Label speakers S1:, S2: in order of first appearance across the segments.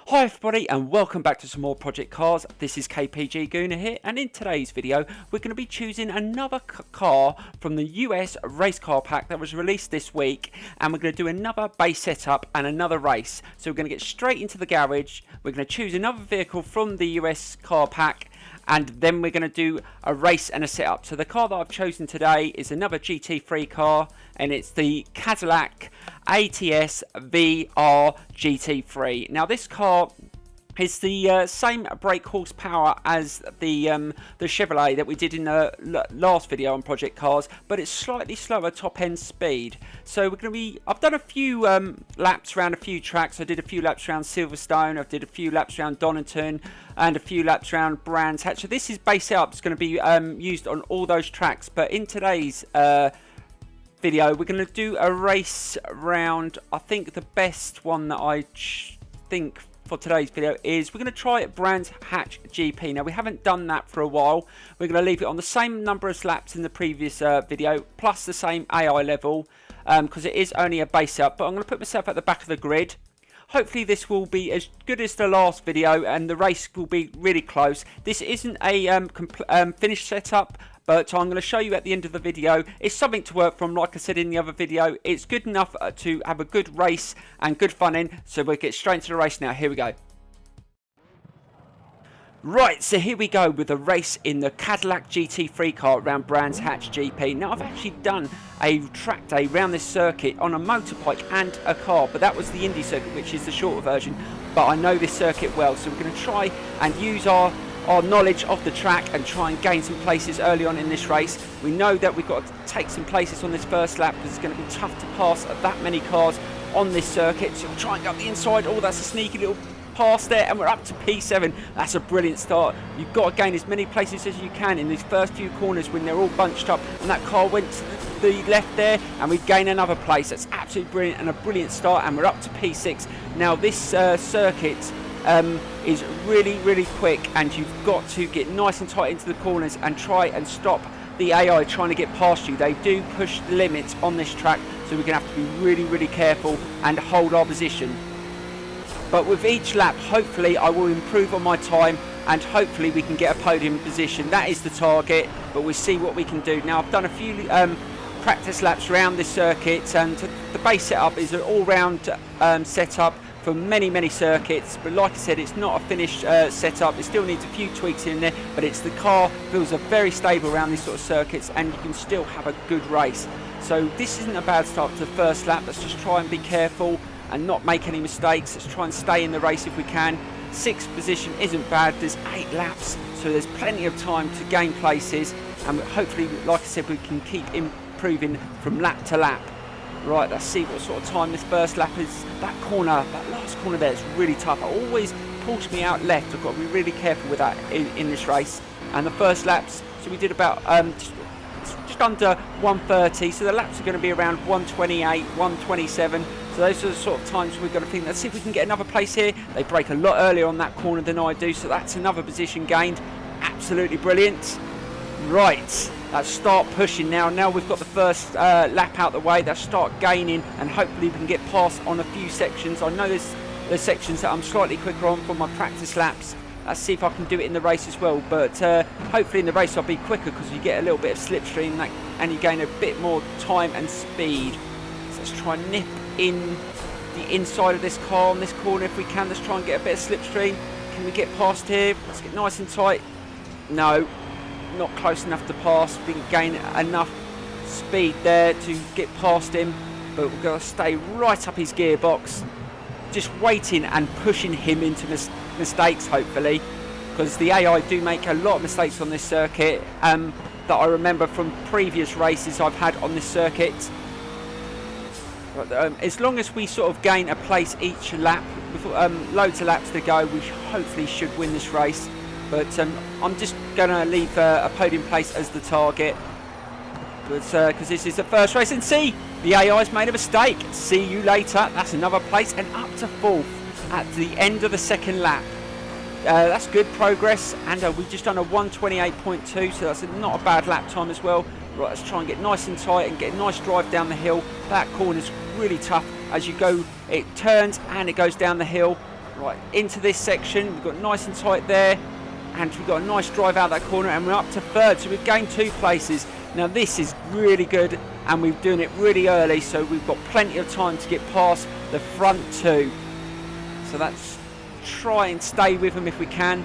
S1: Hi everybody and welcome back to some more Project Cars. This is KPG-GOONER here, and in today's video we're going to be choosing another car from the US race car pack that was released this week, and we're going to do another base setup and another race. So we're going to get straight into the garage, we're going to choose another vehicle from the US car pack, and then we're going to do a race and a setup. So the car that I've chosen today is another GT3 car, and it's the Cadillac ATS-V.R GT3. Now this car is the same brake horsepower as the Chevrolet that we did in the last video on Project Cars, but it's slightly slower top end speed. So we're going to be, I've done a few laps around a few tracks. I did a few laps around Silverstone, I did a few laps around Donington, and a few laps around Brands Hatch. So this is base setup. It's going to be used on all those tracks, but in today's video we're going to do a race round. I think the best one that I think for today's video is we're going to try at Brands Hatch GP. Now we haven't done that for a while. We're going to leave it on the same number of laps in the previous video, plus the same AI level, because it is only a base up. But I'm going to put myself at the back of the grid. Hopefully this will be as good as the last video and the race will be really close. This isn't a finished setup, but I'm going to show you at the end of the video. It's something to work from, like I said in the other video. It's good enough to have a good race and good fun in. So we'll get straight into the race now. Here we go. Right, so here we go with a race in the Cadillac GT3 car around Brands Hatch GP. Now I've actually done a track day around this circuit on a motorbike and a car, but that was the Indy circuit, which is the shorter version. But I know this circuit well, so we're going to try and use our knowledge of the track and try and gain some places early on in this race. We know that we've got to take some places on this first lap because it's going to be tough to pass that many cars on this circuit. So we'll try and go up the inside. Oh, that's a sneaky little pass there, and we're up to P7. That's a brilliant start. You've got to gain as many places as you can in these first few corners when they're all bunched up, and that car went to the left there and we gain another place. That's absolutely brilliant and a brilliant start, and we're up to P6. Now this circuit is really quick, and you've got to get nice and tight into the corners and try and stop the AI trying to get past you. They do push the limits on this track, so we're going to have to be really careful and hold our position. But with each lap, hopefully I will improve on my time, and hopefully we can get a podium position. That is the target, but we'll see what we can do. Now I've done a few practice laps around this circuit, and the base setup is an all-round setup for many circuits, but like I said, it's not a finished setup. It still needs a few tweaks in there, but the car feels very stable around these sort of circuits, and you can still have a good race. So this isn't a bad start to the first lap. Let's just try and be careful and not make any mistakes. Let's try and stay in the race if we can. 6th position isn't bad. There's 8 laps, so there's plenty of time to gain places, and hopefully, like I said, we can keep improving from lap to lap. Right, let's see what sort of time this first lap is. That corner, that last corner there is really tough. It always pulls me out left. I've got to be really careful with that in this race. And the first laps, so we did about just under 130, so the laps are going to be around 128, 127. So those are the sort of times we've got to think. Let's see if we can get another place here. They brake a lot earlier on that corner than I do, so that's another position gained. Absolutely brilliant. Right, let's start pushing now. Now we've got the first lap out the way. Let's start gaining, and hopefully we can get past on a few sections. I know there's sections that I'm slightly quicker on from my practice laps. Let's see if I can do it in the race as well, but hopefully in the race I'll be quicker because you get a little bit of slipstream and you gain a bit more time and speed. So let's try and nip in the inside of this car on this corner if we can. Let's try and get a bit of slipstream. Can we get past here? Let's get nice and tight. No, not close enough to pass. Didn't gain enough speed there to get past him, but we're going to stay right up his gearbox, just waiting and pushing him into mistakes, hopefully, because the AI do make a lot of mistakes on this circuit that I remember from previous races I've had on this circuit. But, as long as we sort of gain a place each lap, with loads of laps to go, we hopefully should win this race. But I'm just going to leave a podium place as the target, because this is the first race. And see, the AI's made a mistake. See you later. That's another place, and up to 4th at the end of the second lap. That's good progress, and we've just done a 128.2, so that's not a bad lap time as well. Right, let's try and get nice and tight and get a nice drive down the hill. That corner's really tough as you go. It turns and it goes down the hill. Right, into this section, we've got nice and tight there, and we've got a nice drive out that corner, and we're up to third, so we've gained 2 places. Now this is really good, and we're doing it really early, so we've got plenty of time to get past the front 2. So that's try and stay with them if we can.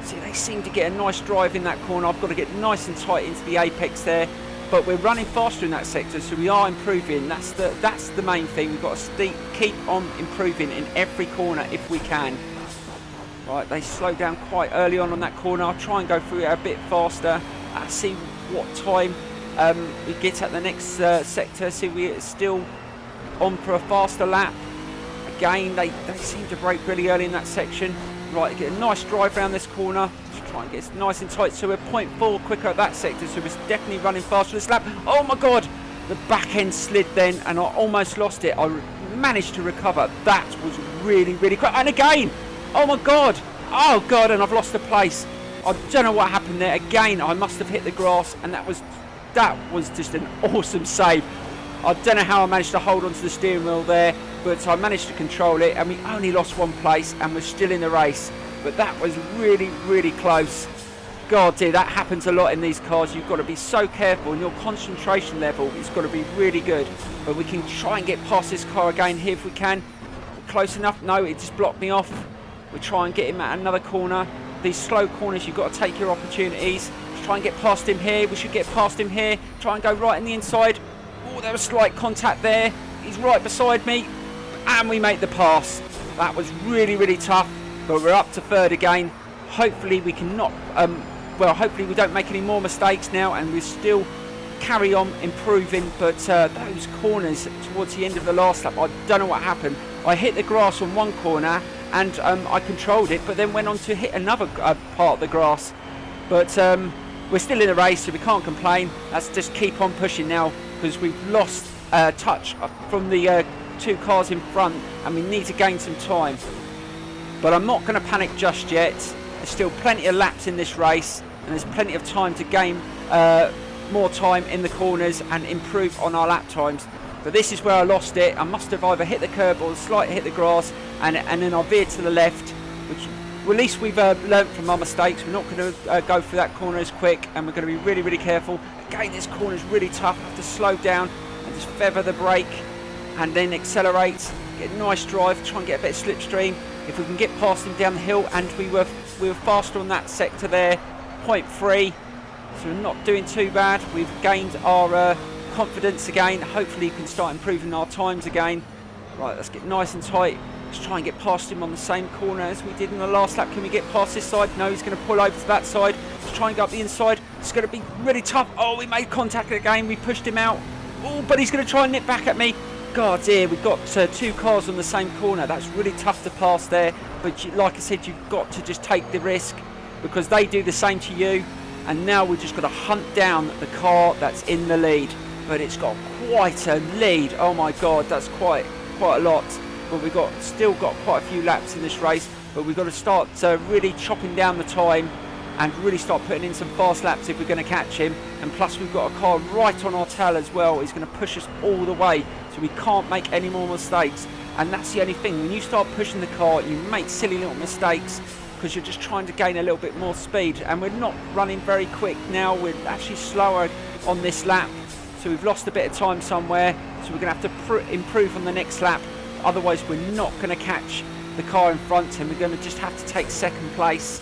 S1: See, they seem to get a nice drive in that corner. I've got to get nice and tight into the apex there, but we're running faster in that sector, so we are improving. That's the main thing. We've got to keep on improving in every corner if we can. Right, they slow down quite early on that corner. I'll try and go through it a bit faster. See what time we get at the next sector. See, we're still on for a faster lap. Again, they seem to brake really early in that section. Right, get a nice drive around this corner. Just try and get it nice and tight. So we're 0.4 quicker at that sector, so we're definitely running faster this lap. Oh my God! The back end slid then, and I almost lost it. I managed to recover. That was really, really quick. And again! Oh my God! Oh God, and I've lost the place. I don't know what happened there. Again, I must have hit the grass, and that was just an awesome save. I don't know how I managed to hold onto the steering wheel there, but I managed to control it, and we only lost 1 place, and we're still in the race. But that was really, really close. God, dear, that happens a lot in these cars. You've got to be so careful, and your concentration level has got to be really good. But we can try and get past this car again here if we can. Close enough? No, it just blocked me off. We try and get him at another corner. These slow corners, you've got to take your opportunities. Let's try and get past him here. We should get past him here. Try and go right in the inside. Oh, there was slight contact there. He's right beside me. And we make the pass. That was really, really tough. But we're up to third again. Hopefully we can not... hopefully we don't make any more mistakes now. And we still carry on improving. But those corners towards the end of the last lap, I don't know what happened. I hit the grass on one corner, and I controlled it, but then went on to hit another part of the grass. But we're still in the race, so we can't complain. Let's just keep on pushing now, because we've lost touch from the 2 cars in front, and we need to gain some time. But I'm not going to panic just yet. There's still plenty of laps in this race, and there's plenty of time to gain more time in the corners and improve on our lap times. But this is where I lost it. I must have either hit the curb or slightly hit the grass, and then I veered to the left, which, well, at least we've learnt from our mistakes. We're not going to go through that corner as quick, and we're going to be really, really careful. Again, this corner is really tough. I have to slow down and just feather the brake and then accelerate, get a nice drive, try and get a bit of slipstream. If we can get past him down the hill, and we were faster on that sector there, 0.3, so we're not doing too bad. We've gained our confidence again. Hopefully we can start improving our times again. Right, let's get nice and tight. Let's try and get past him on the same corner as we did in the last lap. Can we get past this side? No, he's going to pull over to that side. Let's try and go up the inside. It's going to be really tough. Oh, we made contact again. We pushed him out. Oh, but he's going to try and nip back at me. God, dear, we've got 2 cars on the same corner. That's really tough to pass there. But like I said, you've got to just take the risk, because they do the same to you. And now we've just got to hunt down the car that's in the lead. But it's got quite a lead. Oh my God, that's quite a lot. But we've still got quite a few laps in this race. But we've got to start really chopping down the time and really start putting in some fast laps if we're going to catch him. And plus we've got a car right on our tail as well. He's going to push us all the way, so we can't make any more mistakes. And that's the only thing. When you start pushing the car, you make silly little mistakes, because you're just trying to gain a little bit more speed. And we're not running very quick now. We're actually slower on this lap. So we've lost a bit of time somewhere, so we're going to have to improve on the next lap. Otherwise we're not going to catch the car in front, and we're going to just have to take second place.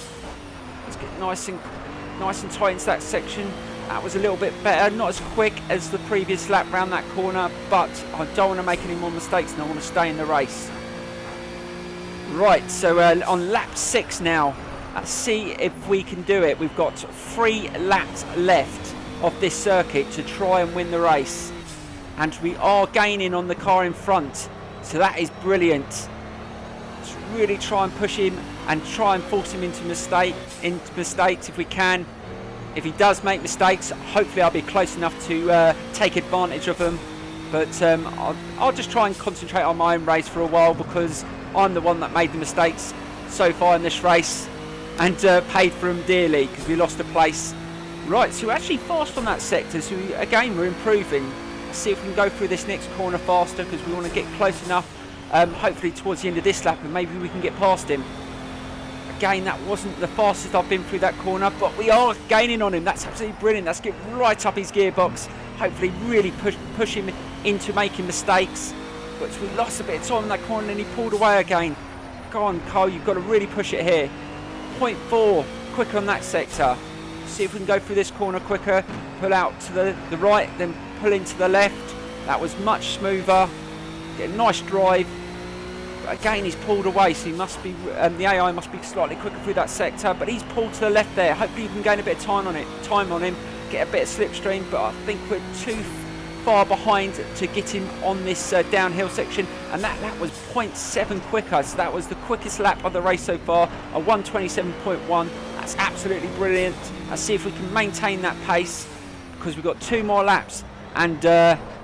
S1: Let's get nice and tight into that section. That was a little bit better, not as quick as the previous lap round that corner, but I don't want to make any more mistakes, and I want to stay in the race. Right, so on lap 6 now, let's see if we can do it. We've got 3 laps left of this circuit to try and win the race, and we are gaining on the car in front, so that is brilliant. Let's really try and push him and try and force him into mistakes if we can. If he does make mistakes, hopefully I'll be close enough to take advantage of them. But I'll just try and concentrate on my own race for a while, because I'm the one that made the mistakes so far in this race, and paid for them dearly, because we lost a place. Right, so we're actually fast on that sector, so again we're improving. Let's see if we can go through this next corner faster, because we want to get close enough hopefully towards the end of this lap, and maybe we can get past him. Again, that wasn't the fastest I've been through that corner, but we are gaining on him. That's absolutely brilliant. Let's get right up his gearbox. Hopefully really push him into making mistakes. But we lost a bit of time in that corner and he pulled away again. Go on, Cole, you've got to really push it here. 0.4 quicker on that sector. See if we can go through this corner quicker. Pull out to the right, then pull into the left. That was much smoother. Get a nice drive. But again, he's pulled away, so he must be the AI must be slightly quicker through that sector. But he's pulled to the left there. Hopefully, you can gain a bit of time on him, get a bit of slipstream. But I think we're too far behind to get him on this downhill section, and that lap was 0.7 quicker. So that was the quickest lap of the race so far. A 1:27.1. That's absolutely brilliant. Let's see if we can maintain that pace, because we've got 2 more laps, and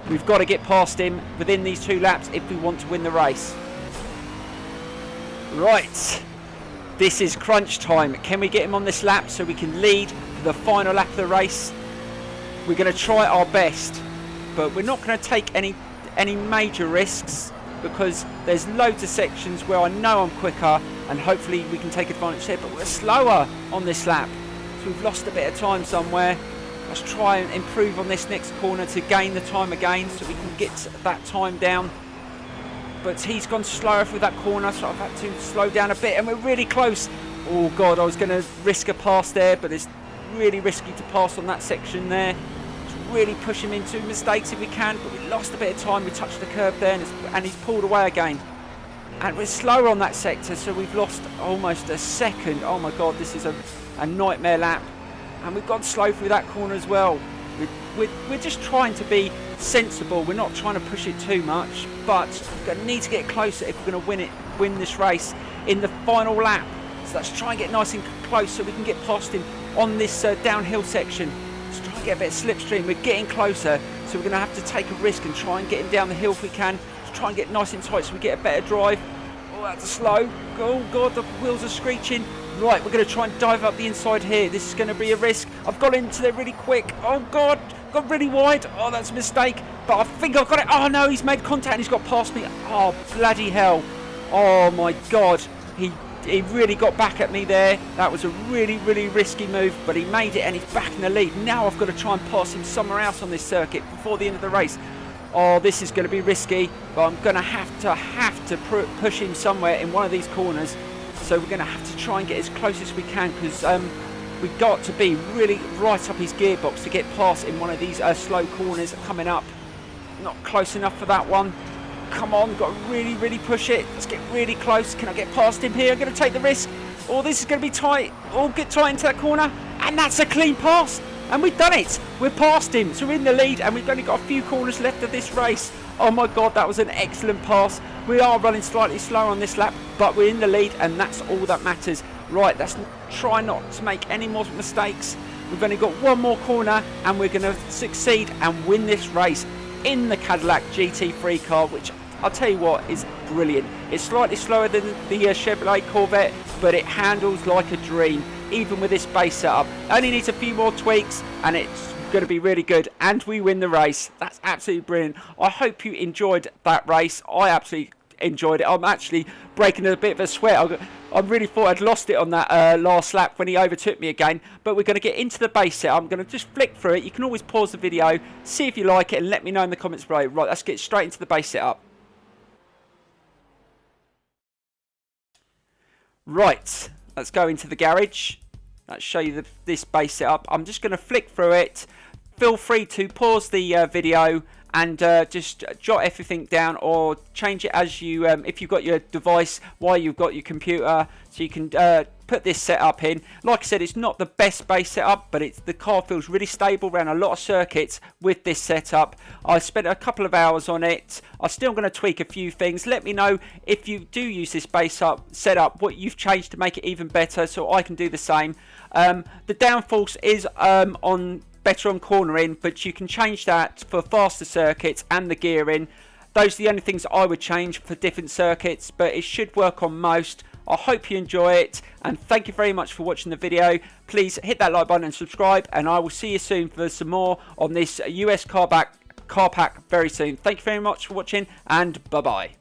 S1: we've got to get past him within these 2 laps if we want to win the race. Right, this is crunch time. Can we get him on this lap so we can lead for the final lap of the race? We're going to try our best, but we're not going to take any major risks, because there's loads of sections where I know I'm quicker, and hopefully we can take advantage there. But we're slower on this lap, so we've lost a bit of time somewhere. Let's try and improve on this next corner to gain the time again, so we can get that time down. But he's gone slower through that corner, so I've had to slow down a bit, and we're really close. Oh God, I was going to risk a pass there, but it's really risky to pass on that section there. Let's really push him into mistakes if we can, but we lost a bit of time. We touched the curb there, and he's pulled away again. And we're slower on that sector, so we've lost almost a second. Oh my God, this is a nightmare lap. And we've gone slow through that corner as well. We're just trying to be sensible. We're not trying to push it too much, but we're going to need to get closer if we're going to win this race in the final lap. So let's try and get nice and close so we can get past him on this downhill section. Let's try and get a bit of slipstream. We're getting closer, so we're going to have to take a risk and try and get him down the hill if we can. Let's try and get nice and tight so we get a better drive. Oh, that's slow. Oh God, the wheels are screeching. Right, we're going to try and dive up the inside here. This is going to be a risk. I've got into there really quick. Oh God, got really wide. Oh, that's a mistake. But I think I've got it. Oh no, he's made contact and he's got past me. Oh, bloody hell. Oh my God. He really got back at me there. That was a really, really risky move, but he made it and he's back in the lead. Now I've got to try and pass him somewhere else on this circuit before the end of the race. Oh, this is going to be risky, but I'm going to have to push him somewhere in one of these corners. So we're going to have to try and get as close as we can, because we've got to be really right up his gearbox to get past in one of these slow corners coming up. Not close enough for that one. Come on, got to really, really push it. Let's get really close. Can I get past him here? I'm going to take the risk. Oh, this is going to be tight. Oh, get tight into that corner. And that's a clean pass. And we've done it. We're past him. So we're in the lead, and we've only got a few corners left of this race. Oh my God, that was an excellent pass. We are running slightly slower on this lap, but we're in the lead, and that's all that matters. Right, let's try not to make any more mistakes. We've only got one more corner, and we're going to succeed and win this race in the Cadillac GT3 car, which I'll tell you what, is brilliant. It's slightly slower than the Chevrolet Corvette, but it handles like a dream, even with this base setup. Only needs a few more tweaks, and it's going to be really good, and we win the race. That's absolutely brilliant. I hope you enjoyed that race. I absolutely enjoyed it. I'm actually breaking a bit of a sweat. I really thought I'd lost it on that last lap when he overtook me again, but we're going to get into the base set. I'm going to just flick through it. You can always pause the video, see if you like it, and let me know in the comments below. Right, let's get straight into the base setup. Right, let's go into the garage. Let's show you this base setup. I'm just going to flick through it. Feel free to pause the video and just jot everything down, or change it as you if you've got your device while you've got your computer, so you can put this setup in. Like I said, it's not the best base setup, but the car feels really stable around a lot of circuits with this setup. I spent a couple of hours on it. I'm still going to tweak a few things. Let me know if you do use this base setup, what you've changed to make it even better, so I can do the same. The downforce is better on cornering, but you can change that for faster circuits and the gearing. Those are the only things I would change for different circuits, but it should work on most. I hope you enjoy it, and thank you very much for watching the video. Please hit that like button and subscribe, and I will see you soon for some more on this US car pack very soon. Thank you very much for watching, and bye bye.